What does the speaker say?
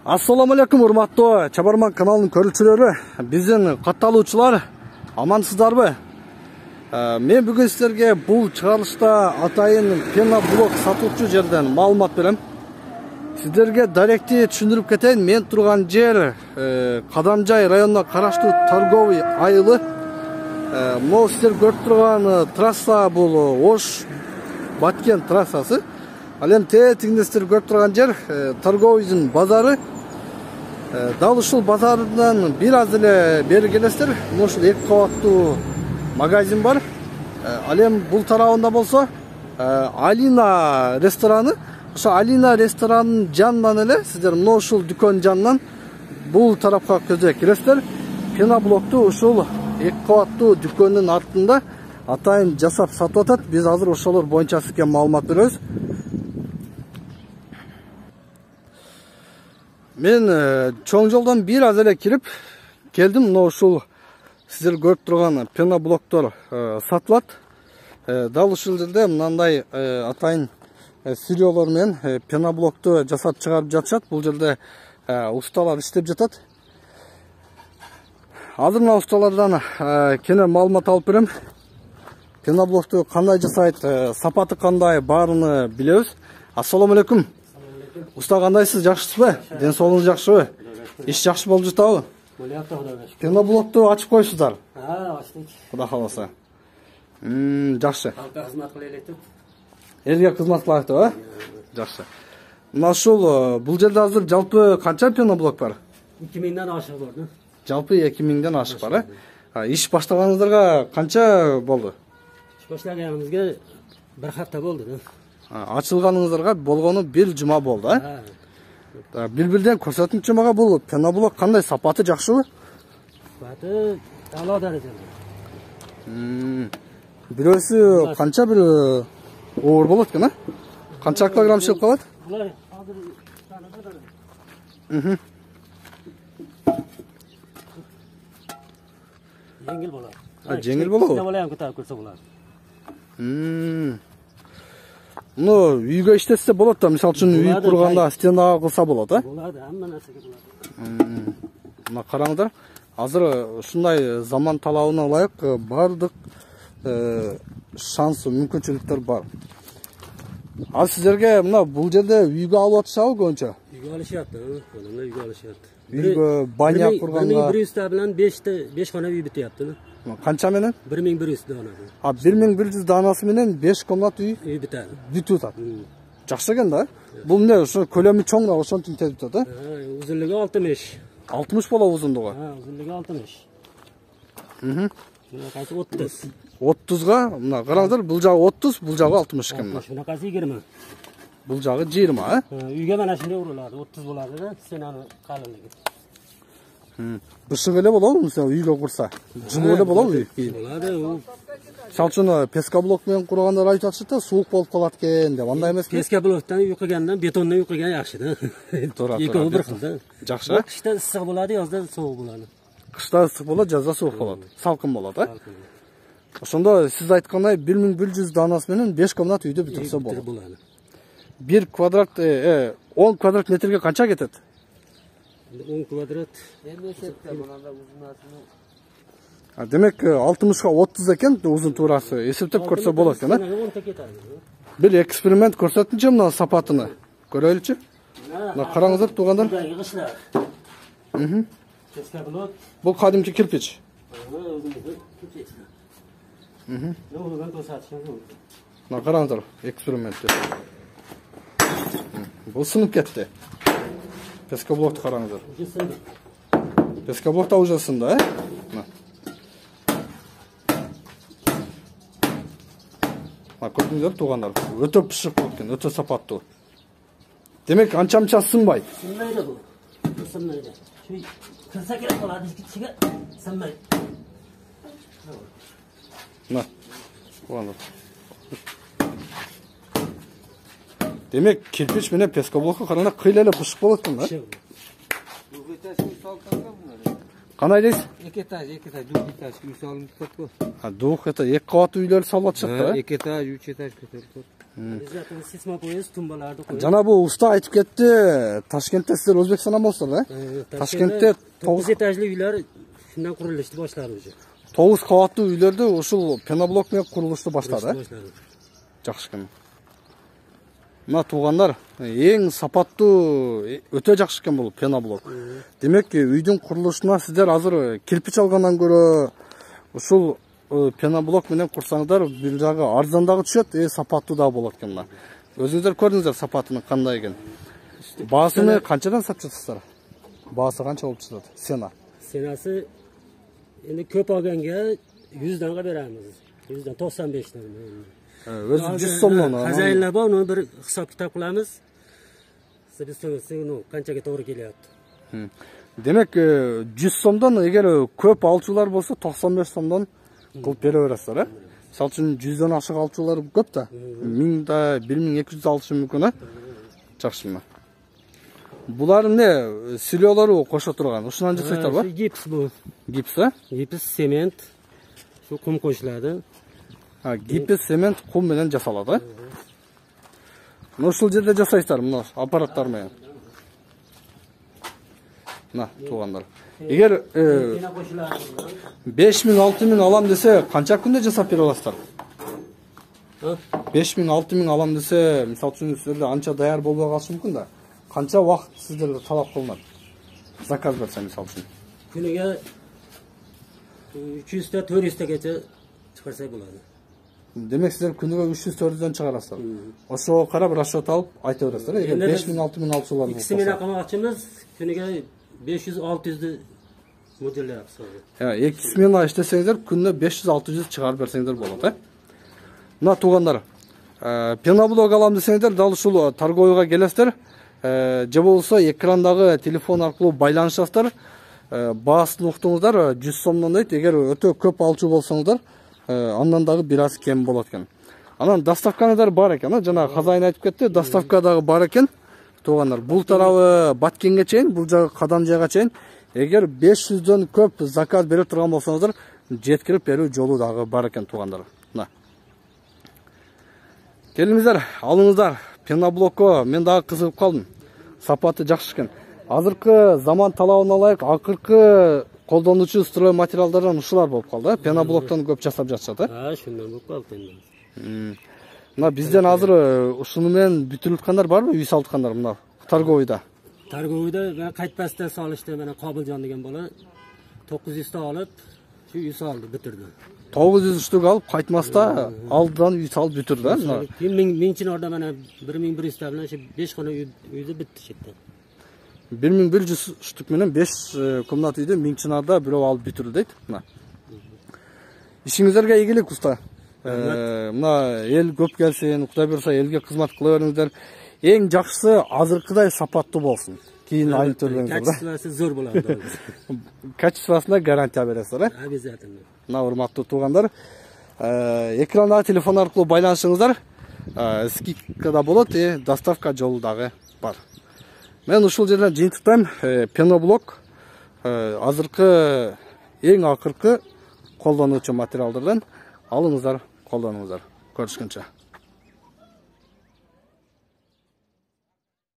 Assalamu alaikum урматтуу Чабарман каналынын көрүүчүлөрү, биздин катталуучулар, амансыздарбы? Мен бүгүн сиздерге бул чыгарылышта атайын пеноблок сатуучу жерден маалымат берем. Сиздерге даректи түшүндүрүп кетейин. Мен турган жер Кадамжай районуна караштуу торговый айылы. Могу сиздер көрүп турган трасса бул Ош Баткен трассасы. Ал эми тегинде сиздер көрүп турган жер торговыйдын базары. Дал ушул базардан бир аз эле бери келесиздер. Ушул 2 кабаттуу магазин бар. Ал эми бул тарабында болсо Алина рестораны. Ошо Алина ресторанынын жанынан эле сиздер мына ушул дүкөн жанынан бул тарапка көздөй киресиздер. Пеноблокту ушул 2 кабаттуу дүкөндүн артында атайын жасап сатып атат. Биз азыр ошолор боюнча сизге маалымат беребиз. Мен чоң жолдон бир аз эле кирип келдим. Мына ушул сиздер көрүп турган пеноблоктор сатылат. Дал ушул жерде мындай атайын сырьолор менен пеноблокту жасап чыгарып жатышат. Бул жерде усталар иштеп жатат. Азыр мына усталардан кене маалымат алып берем. Пеноблокту кандай жасайт, сапаты кандай, баарыны билебиз. Ассаламу алейкум. Уста кандайсыз, жакшысызбы? Ден соолугуңуз жакшыбы? Иш жакшы болуп жатабы? Пеноблокту ачып коюсуздар. Ачтык. Кудай кааласа. Жакшы. Халкка кызмат кыла элек. Элге кызмат кылат, э? Жакшы. Мына ушул бул жерде азыр жалпы канча пеноблок бар? 2000ден ашык бар. Жалпы 2000ден ашык бар, э? Иш баштаганыңыздарга канча болду? Иш баштаганыбызга 1 хапта болду, да. Ачылганыңыздарга болгону 1 жума болду, э? Бир-бирден көрсөтүнчү мага бул пеноблок кандай, сапаты жакшыбы? Сапаты ала дарежеде. Бирөөсү канча бир оор болот экен, э? Канча килограмм чыгып калат? Булар азыр танада. Жеңил болот. Жеңил болобу? Жабалайын көтөрүп көрсө болот. Ну, үйгө иштетсе болот да, мисалы үчүн үй курганда стенага кылса болот, э? Болот, хамма нерсеге болот. Мына караңыздар, азыр ушундай заман талабына ылайык бардык шанс, мүмкүнчүлүктөр бар. Ал сиздерге мына бул жерде үйгө алып атышабы көбүнчө? Үйгө алышат, колумда үйгө алышат. Үйгө баня курганга 1100 менен 5 кана үй бүтөт. Канча менен? 1100 дана. 1100 данасы менен 5 комнат үй бүтөт. Бүтүп атат. Жакшы экен да. Бул эмне, ошо көлөмү чоң да, ошонтип тез бүтөт, э? Узунлугу 60. 60 болобу узундугу? Узунлугу 60. Кайсы 30. 30га, мына караңыздар, бул жагы 30, бул жагы 60 экен. Шунакасы 20. Бул жагы 20, э? Үйгө менен ушундай урулат, 30 болот, да? Стенаны калынлыгы. Бышык эле болобу, мисалы үйгө курса? Жылуу эле болобу үй? Болот. Мисалы үчүн пескоблок менен кургандар айтып атышат да, суук болуп калат экен деп. Андай эмеспи? Пескоблоктон үй кургандан бетондон үй курган жакшы да. Экөө бир кыл да. Жакшы. Кышта ысык болот, жазда суук болот. Кышта ысык болот, жазда суук болот. Салкын болот, э? Ошондо сиз айткандай 1100 данасы менен 5 комнат үйдө бүтүрсө болот. 1 квадрат 10 квадрат метрге канча кетет? 10 квадрат. Демек 60га 30 экен узун туурасы. Эсептеп көрсө болот экен, э? Бир эксперимент көрсөтүнчү мына сапатыны. Көрөлүчү? Мына караңыздар туугандар. Бул кадимки кирпич. Мына караңыздар, экспериментти. Бул сынып кетти. Пескоблокту караңыздар. Пескоблок да уже сынды, э? Көрдүңүздөр туугандар, өтө пышык болуп экен, өтө сапаттуу. Демек анча-мынча сынбайт. Сынбайт бул. Сынбайт. Кырса керек болот, ичиге сынбайт. Мына. Туугандар. Демек кирпич менен пескоблокко караганда кыйла эле пышык болот экен, да? Кандай дейсиз? 2 этаж, 2 этаж үй салынып жатат го. Двух это 2 кабаттуу үйлөр салып атышат да? 2 этаж, 3 этаж көтөрүп. Zaten sisma koyuyoruz, tumbalarda koyuyoruz. Jana bu usta aytып кетти. Tashkentda sizlar O'zbekistondan bo'lsizlar, Toshkentda 9 etajli uylar shundan qurilishni boshladi уже. 9 qavatlı uylerde uşul penoblok menен kuruluştu başladı. Жақсы екен. Мына туғандар, ең сапаттуу, өтө жақсы екен бұл пеноблок. Демек, үйдің құрылышына сіздер азыр кирпич алгандан көрө ушул пеноблок менен курсаңдар, бир жагы арзандагы түшөт, сапаттуу да болот экен мына. Өзүңүздөр көрдүңүздөр сапатынын кандай экен. Баасыны канчадан сатып жатасыздар? Баасы канча болуп жатат? Сена. Senası endi ko'p olganga 100 danга beramiz. 100 dan 95 dan. Өзү 100 сомдон. Хозяинlar bor, uni bir hisob kitob qilamiz. Siz uni qanchaga to'g'ri kelyapti. Демек, 100 сомдон, эгер көп алчулар болсо 95 сомдон кылып бере бересиздер, Мисалы үчүн 100дөн ашык алчулар көп да. 1000 да 1200 алышы мүмкүн, Жакшы мына. Булар эмне? Силёлору кошо турган. Ушунан жасайсыздар ба? Gips bu. Gips, Gips, sement. Şu kum qo'shiladi. Gips, sement, qum менен жасалады. Ушул жерде жасайсыздар мына аппараттар менен. Мына туугандар. Эгер 5000-6000 алам десе, канча күндө жасап бере аласыздар? 5000-6000 алам десе, мисалы үчүн сиздерде анча даяр болбой калышы мүмкүн да. Канча вакыт сиздерге талап кылынат? Заказ берсе мисалы үчүн. Күнүгө 300 та 400 тагача чыгарса болот. Демек сиздер күнүгө 300-400дөн чыгарасыздар. Ошого карап расчет алып айта бересиздер. Эгер 5000-6000 алчулар болсо. İkisi менен камакчымыз күнүгө 500-600 модельдеп созду. Экиси менен иштесеңиздер, күнүнө 500-600 чыгарып берсеңиздер болот, Мына туугандар, пеноблок алам десеңиздер, дал ушул торговыйга келесиздер. Же болсо экрандагы телефон аркылуу байланышасыздар. Баасын уктуңуздар, 100 сомдон дейт. Эгер өтө көп алчу болсоңуздар, андан дагы бир аз кем болот экен. Анан доставкаңыздар бар экен, жана хозяин айтып кетти, доставка дагы бар экен. Туугандар, бул тарабы Баткенге чейин, бул жагы Кадамжайга чейин. Эгер 500дөн көп заказ берип турган болсоңуздар, жеткирип берүү жолу дагы бар экен туугандар. Мына. Келиңиздер, алыңыздар. Пеноблокко мен дагы кызыгып калдым. Сапаты жакшы экен. Азыркы заман талабына ылайык акыркы колдонуучу строй материалдардан ушулар болуп калды, Пеноблоктон көп жасап жатышат, Шундан болуп калды энди. Мына бизден азыр ушуну менен бүтүрүп аткандар барбы? Үй салып аткандар мына торговыйда. Торговыйда мен кайтпастан салышты, мена Кобылжон деген бала 900 та алып, şu үй салды, бүтүрдү. 900 штук алып, кайтмаста алдыдан үй салып бүтүрдү, Мен үчүн орда мена 1100 та менен 5 гана үйдү бүттү чекте. 1100 штук менен 5 комнат үйдө 1000 чынарда бирөө алып бүтүрдү дейт. Мына. Ишиңиздерге ийгилик уста. Мына эл көп келсин, Кудай буйрса элге кызмат кыла бериңиздер. Эң жакшысы азыркыдай сапаттуу болсун. Кийин айып төлөңүздөр. Качествосы зор болот. Качествосуна гарантия бересиздер, Обязательно. Мына урматтуу туугандар, экрандагы телефон аркылуу байланышыңыздар. Скидка болот, доставка жолу дагы бар. Мен ушул жерден жыйынтыктайм. Пеноблок азыркы эң акыркы колдонуучу материалдардан алыңыздар, колдонуңуздар. Көрүшкөнчө.